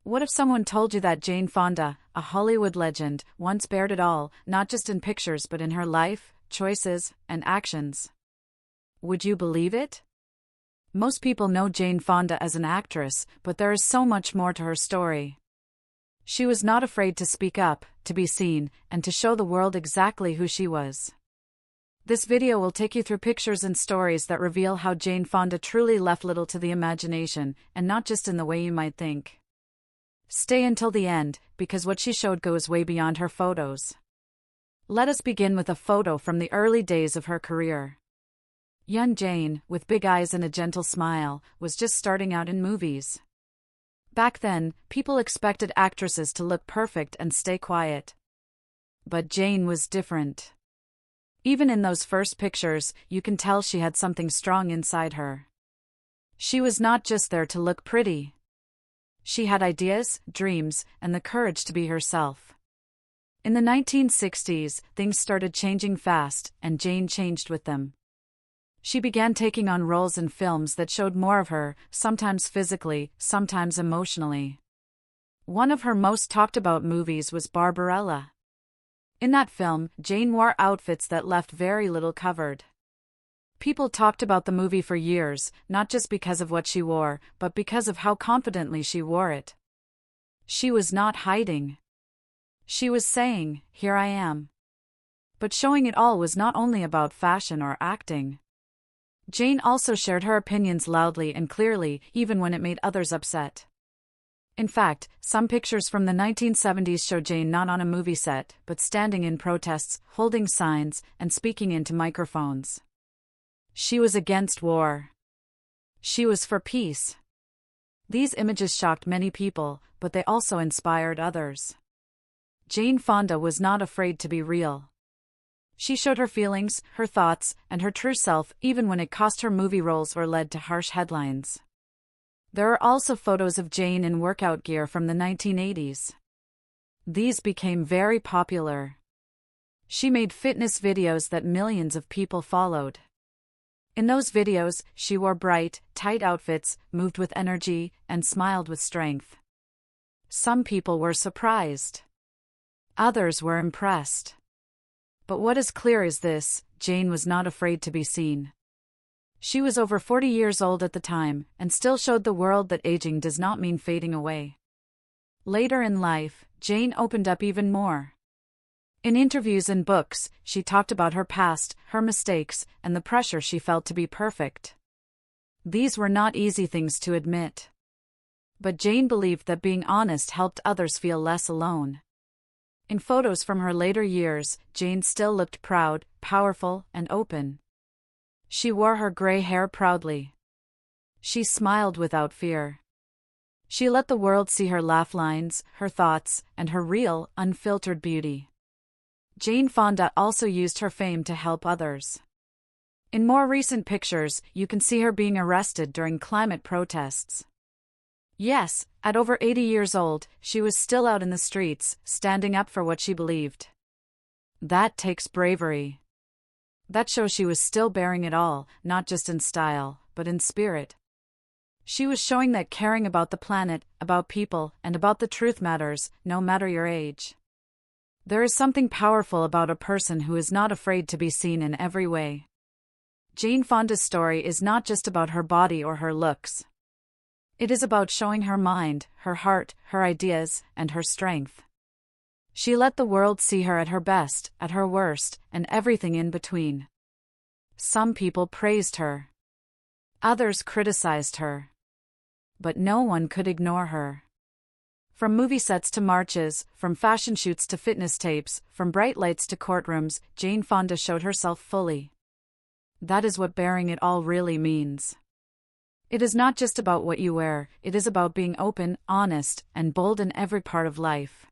What if someone told you that Jane Fonda, a Hollywood legend, once bared it all, not just in pictures but in her life, choices, and actions? Would you believe it? Most people know Jane Fonda as an actress, but there is so much more to her story. She was not afraid to speak up, to be seen, and to show the world exactly who she was. This video will take you through pictures and stories that reveal how Jane Fonda truly left little to the imagination, and not just in the way you might think. Stay until the end, because what she showed goes way beyond her photos. Let us begin with a photo from the early days of her career. Young Jane, with big eyes and a gentle smile, was just starting out in movies. Back then, people expected actresses to look perfect and stay quiet. But Jane was different. Even in those first pictures, you can tell she had something strong inside her. She was not just there to look pretty. She had ideas, dreams, and the courage to be herself. In the 1960s, things started changing fast, and Jane changed with them. She began taking on roles in films that showed more of her, sometimes physically, sometimes emotionally. One of her most talked about movies was Barbarella. In that film, Jane wore outfits that left very little covered. People talked about the movie for years, not just because of what she wore, but because of how confidently she wore it. She was not hiding. She was saying, "Here I am." But showing it all was not only about fashion or acting. Jane also shared her opinions loudly and clearly, even when it made others upset. In fact, some pictures from the 1970s show Jane not on a movie set, but standing in protests, holding signs, and speaking into microphones. She was against war. She was for peace. These images shocked many people, but they also inspired others. Jane Fonda was not afraid to be real. She showed her feelings, her thoughts, and her true self, even when it cost her movie roles or led to harsh headlines. There are also photos of Jane in workout gear from the 1980s. These became very popular. She made fitness videos that millions of people followed. In those videos, she wore bright, tight outfits, moved with energy, and smiled with strength. Some people were surprised. Others were impressed. But what is clear is this: Jane was not afraid to be seen. She was over 40 years old at the time, and still showed the world that aging does not mean fading away. Later in life, Jane opened up even more. In interviews and books, she talked about her past, her mistakes, and the pressure she felt to be perfect. These were not easy things to admit. But Jane believed that being honest helped others feel less alone. In photos from her later years, Jane still looked proud, powerful, and open. She wore her gray hair proudly. She smiled without fear. She let the world see her laugh lines, her thoughts, and her real, unfiltered beauty. Jane Fonda also used her fame to help others. In more recent pictures, you can see her being arrested during climate protests. Yes, at over 80 years old, she was still out in the streets, standing up for what she believed. That takes bravery. That shows she was still bearing it all, not just in style, but in spirit. She was showing that caring about the planet, about people, and about the truth matters, no matter your age. There is something powerful about a person who is not afraid to be seen in every way. Jane Fonda's story is not just about her body or her looks. It is about showing her mind, her heart, her ideas, and her strength. She let the world see her at her best, at her worst, and everything in between. Some people praised her. Others criticized her. But no one could ignore her. From movie sets to marches, from fashion shoots to fitness tapes, from bright lights to courtrooms, Jane Fonda showed herself fully. That is what bearing it all really means. It is not just about what you wear, it is about being open, honest, and bold in every part of life.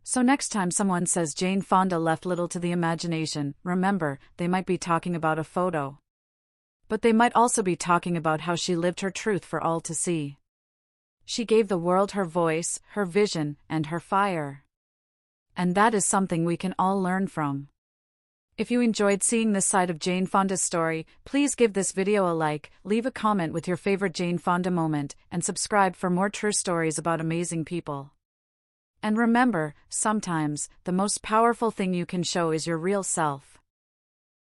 So next time someone says Jane Fonda left little to the imagination, remember, they might be talking about a photo. But they might also be talking about how she lived her truth for all to see. She gave the world her voice, her vision, and her fire. And that is something we can all learn from. If you enjoyed seeing this side of Jane Fonda's story, please give this video a like, leave a comment with your favorite Jane Fonda moment, and subscribe for more true stories about amazing people. And remember, sometimes, the most powerful thing you can show is your real self.